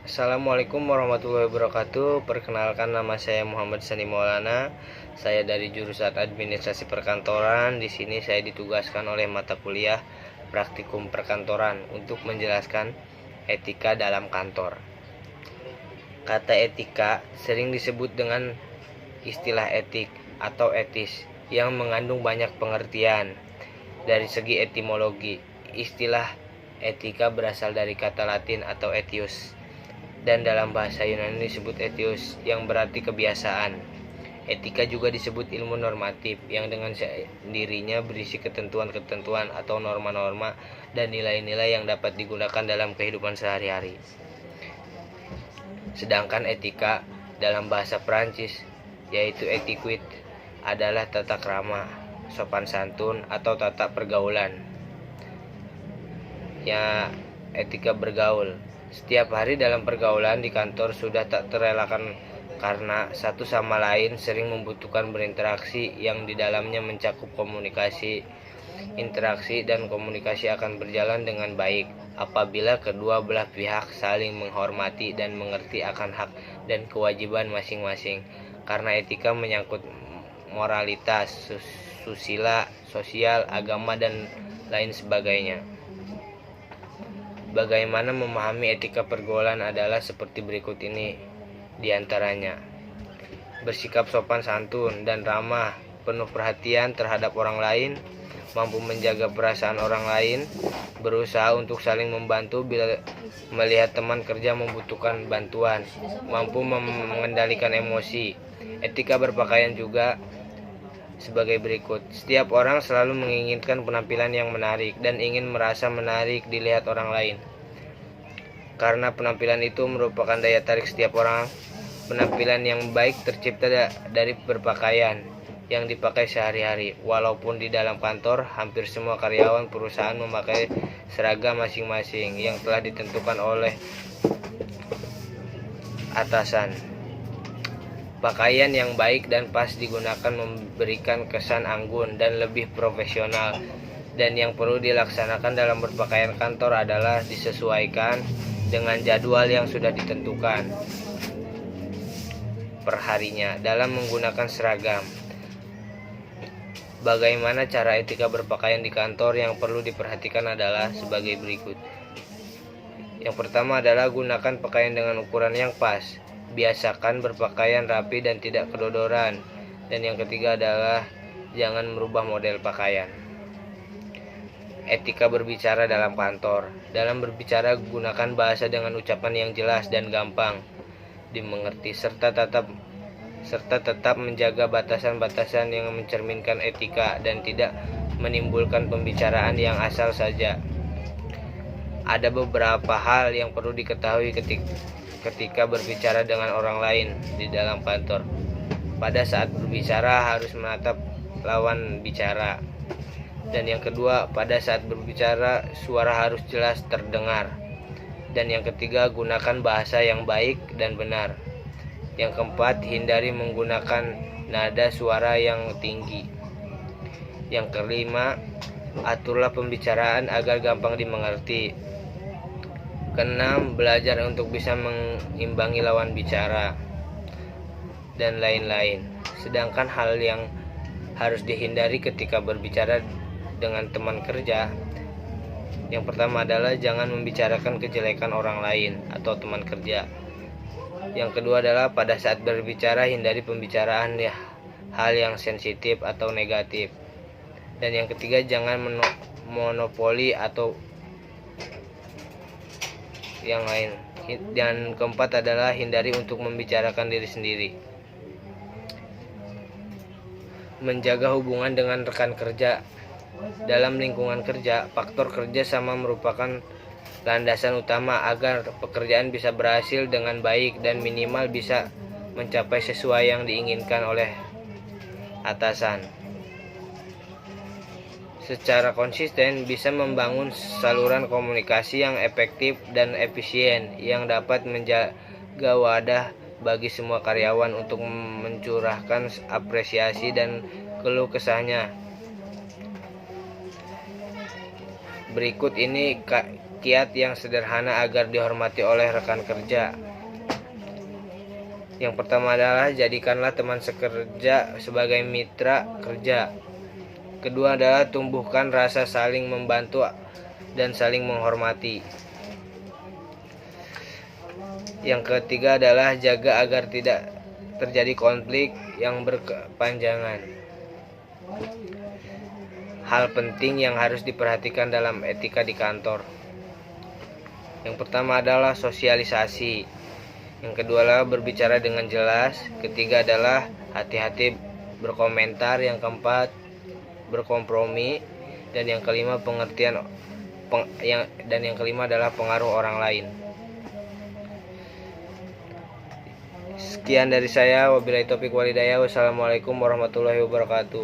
Assalamualaikum warahmatullahi wabarakatuh. Perkenalkan, nama saya Muhammad Sani Maulana. Saya dari jurusan Administrasi Perkantoran. Di sini saya ditugaskan oleh mata kuliah Praktikum Perkantoran untuk menjelaskan etika dalam kantor. Kata etika sering disebut dengan istilah etik atau etis yang mengandung banyak pengertian. Dari segi etimologi, istilah etika berasal dari kata Latin atau etius, dan dalam bahasa Yunani disebut etios yang berarti kebiasaan. Etika juga disebut ilmu normatif yang dengan sendirinya berisi ketentuan-ketentuan atau norma-norma dan nilai-nilai yang dapat digunakan dalam kehidupan sehari-hari. Sedangkan etika dalam bahasa Prancis, yaitu etiquette, adalah tata krama, sopan santun atau tata pergaulan. Ya, etika bergaul. Setiap hari dalam pergaulan di kantor sudah tak terelakkan karena satu sama lain sering membutuhkan berinteraksi yang di dalamnya mencakup komunikasi. Interaksi dan komunikasi akan berjalan dengan baik apabila kedua belah pihak saling menghormati dan mengerti akan hak dan kewajiban masing-masing. Karena etika menyangkut moralitas, susila, sosial, agama, dan lain sebagainya. Bagaimana memahami etika pergaulan adalah seperti berikut ini diantaranya: bersikap sopan santun dan ramah, penuh perhatian terhadap orang lain, mampu menjaga perasaan orang lain, berusaha untuk saling membantu bila melihat teman kerja membutuhkan bantuan, mampu mengendalikan emosi. Etika berpakaian juga sebagai berikut: setiap orang selalu menginginkan penampilan yang menarik dan ingin merasa menarik dilihat orang lain. Karena penampilan itu merupakan daya tarik setiap orang. Penampilan yang baik tercipta dari berpakaian yang dipakai sehari-hari. Walaupun di dalam kantor, hampir semua karyawan perusahaan memakai seragam masing-masing yang telah ditentukan oleh atasan. Pakaian yang baik dan pas digunakan memberikan kesan anggun dan lebih profesional. Dan yang perlu dilaksanakan dalam berpakaian kantor adalah disesuaikan dengan jadwal yang sudah ditentukan perharinya dalam menggunakan seragam. Bagaimana cara etika berpakaian di kantor yang perlu diperhatikan adalah sebagai berikut. Yang pertama adalah gunakan pakaian dengan ukuran yang pas. Biasakan berpakaian rapi dan tidak kedodoran. Dan yang ketiga adalah jangan merubah model pakaian. Etika berbicara dalam kantor. Dalam berbicara, gunakan bahasa dengan ucapan yang jelas dan gampang dimengerti serta tetap menjaga batasan-batasan yang mencerminkan etika dan tidak menimbulkan pembicaraan yang asal saja. Ada beberapa hal yang perlu diketahui ketika berbicara dengan orang lain di dalam kantor. Pada saat berbicara harus menatap lawan bicara. Dan yang kedua, pada saat berbicara suara harus jelas terdengar. Dan yang ketiga, gunakan bahasa yang baik dan benar. Yang keempat, hindari menggunakan nada suara yang tinggi. Yang kelima, aturlah pembicaraan agar gampang dimengerti. Keenam, belajar untuk bisa mengimbangi lawan bicara dan lain-lain. Sedangkan hal yang harus dihindari ketika berbicara dengan teman kerja, yang pertama adalah jangan membicarakan kejelekan orang lain atau teman kerja. Yang kedua adalah pada saat berbicara hindari pembicaraan hal yang sensitif atau negatif. Dan yang ketiga, jangan monopoli atau yang lain. Dan keempat adalah hindari untuk membicarakan diri sendiri. Menjaga hubungan dengan rekan kerja. Dalam lingkungan kerja, faktor kerja sama merupakan landasan utama agar pekerjaan bisa berhasil dengan baik dan minimal bisa mencapai sesuai yang diinginkan oleh atasan. Secara konsisten bisa membangun saluran komunikasi yang efektif dan efisien yang dapat menjaga wadah bagi semua karyawan untuk mencurahkan apresiasi dan keluh kesahnya. Berikut ini kiat yang sederhana agar dihormati oleh rekan kerja. Yang pertama adalah jadikanlah teman sekerja sebagai mitra kerja. Kedua adalah tumbuhkan rasa saling membantu dan saling menghormati. Yang ketiga adalah jaga agar tidak terjadi konflik yang berkepanjangan. Hal penting yang harus diperhatikan dalam etika di kantor. Yang pertama adalah sosialisasi. Yang kedua adalah berbicara dengan jelas. Ketiga adalah hati-hati berkomentar. Yang keempat berkompromi. Dan yang kelima yang kelima adalah pengaruh orang lain. Sekian dari saya. Wabillahi taufiq walhidayah. Wassalamualaikum warahmatullahi wabarakatuh.